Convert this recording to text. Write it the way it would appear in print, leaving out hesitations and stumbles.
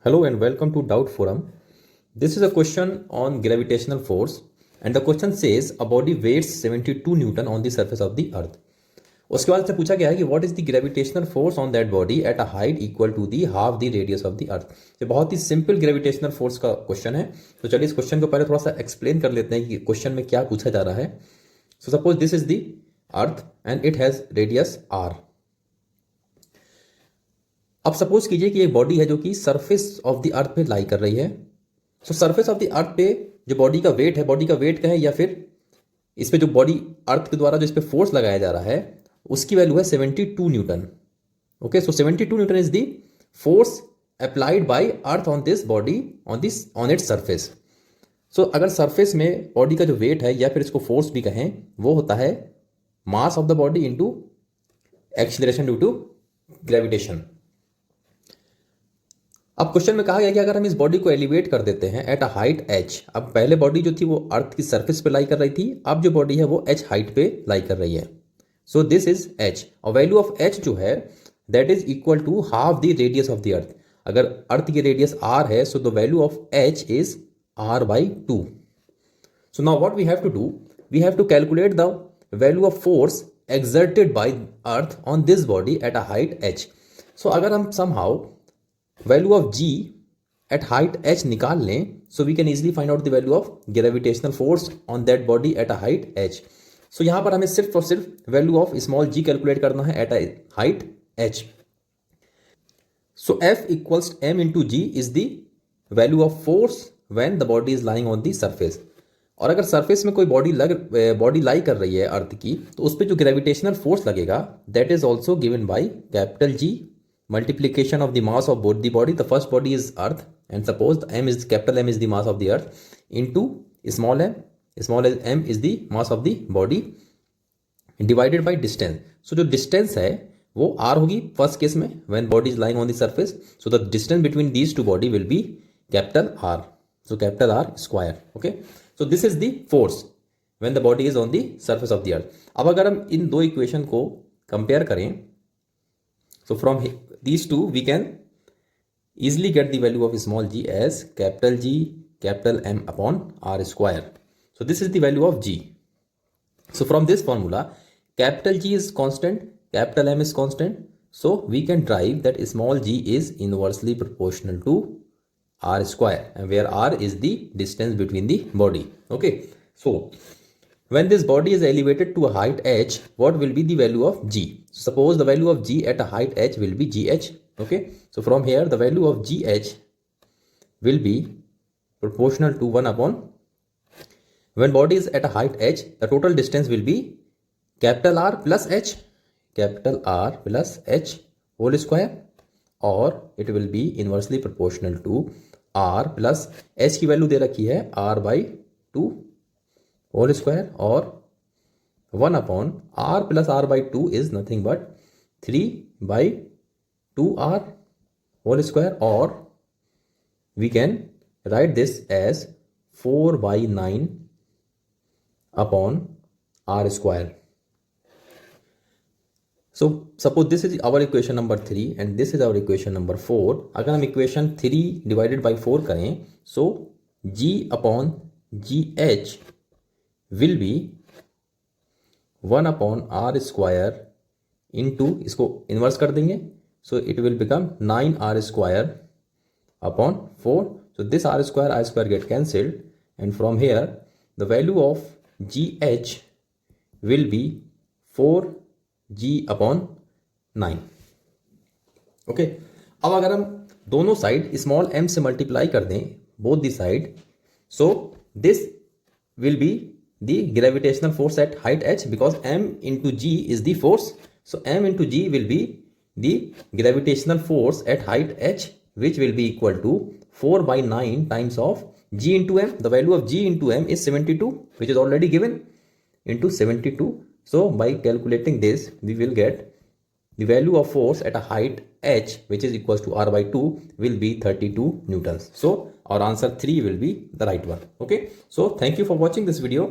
Hello and welcome to Doubt Forum. This is a question on gravitational force and the question says a body weighs 72 Newton on the surface of the earth. उसके बाद से पूछा गया है कि what is the gravitational force on that body at a height equal to the half the radius of the earth. ये बहुत ही सिंपल ग्रेविटेशनल फोर्स का क्वेश्चन है। तो चलिए इस क्वेश्चन को पहले थोड़ा सा एक्सप्लेन कर लेते हैं कि क्वेश्चन में क्या पूछा जा रहा है। So suppose this is the earth and it has radius R. अब सपोज कीजिए कि एक बॉडी है जो कि सरफेस ऑफ द अर्थ पे लाई कर रही है। सो सरफेस ऑफ द अर्थ पे जो बॉडी का वेट है, बॉडी का वेट कहें या फिर इस पे जो बॉडी अर्थ के द्वारा जो इस पे फोर्स लगाया जा रहा है उसकी वैल्यू है 72 newton. Okay, so 72 newton is the force applied by earth on this body on its surface. So अगर सरफेस में बॉडी का जो वेट है या फिर इसको फोर्स भी कहें वो होता है mass of the body into acceleration due to gravitation. अब क्वेश्चन में कहा गया कि अगर हम इस बॉडी को एलिवेट कर देते हैं एट अ हाइट h। अब पहले बॉडी जो थी वो अर्थ की सरफेस पे लाई कर रही थी, अब जो बॉडी है वो h हाइट पे लाई कर रही है। सो दिस इज h और वैल्यू ऑफ h जो है that is equal to half the radius of the earth. अगर अर्थ की रेडियस r है so the value of h is r/2। So now what we have to do, we have to calculate the value of force exerted by earth on this body at a height h। So अगर हम somehow value of g eight height h निकाल लें so we can easily find out the value of gravitational force on that body at a height h। So यहां पर हमें सिर्फ और सिर्फ value of small g calculate करना है at a height h। So F equals m into g is the value of force when the body is lying on the surface. और अगर सरफेस में कोई बॉडी लाई कर रही है अर्थ की तो उस पर जो ग्रेविटेशनल फोर्स लगेगा that is also given by capital G multiplication of the mass of both the body. The first body is earth and suppose the capital M is the mass of the earth into small m is the mass of the body divided by distance. So जो distance है वो r होगी first case में when body is lying on the surface. So the distance between these two body will be capital R. So capital R square. Okay. So this is the force when the body is on the surface of the earth. अब अगर हम इन दो equation को compare करें so from these two we can easily get the value of small g as capital G capital M upon R square. So this is the value of g. So from this formula capital G is constant, capital M is constant, so we can derive that small g is inversely proportional to R square and where R is the distance between the body. Okay, so when this body is elevated to a height h, what will be the value of g? Suppose the value of g at a height h will be gh. Okay, so from here the value of gh will be proportional to 1 upon, when body is at a height h, the total distance will be capital R plus h, capital R plus h whole square, or it will be inversely proportional to R plus h की value दे रखी है r/2 whole square, or 1 upon r plus r/2 is nothing but 3/2r whole square, or we can write this as 4/9 upon r square. So suppose this is our equation number 3 and this is our equation number 4. अगर हम equation 3 divided by 4 करें so g upon gh will be 1 upon r square into, इसको inverse कर देंगे so it will become 9r square upon 4. So this r square get cancelled and from here the value of gh will be 4g upon 9. Okay, अब अगर हम दोनों side small m से multiply कर दें both the side so this will be the gravitational force at height h because m into g is the force. So m into g will be the gravitational force at height h, which will be equal to 4/9 times of g into m. The value of g into m is 72, which is already given, into 72. So by calculating this we will get the value of force at a height h, which is equals to r/2, will be 32 newtons. So our answer 3 will be the right one. Okay, so thank you for watching this video.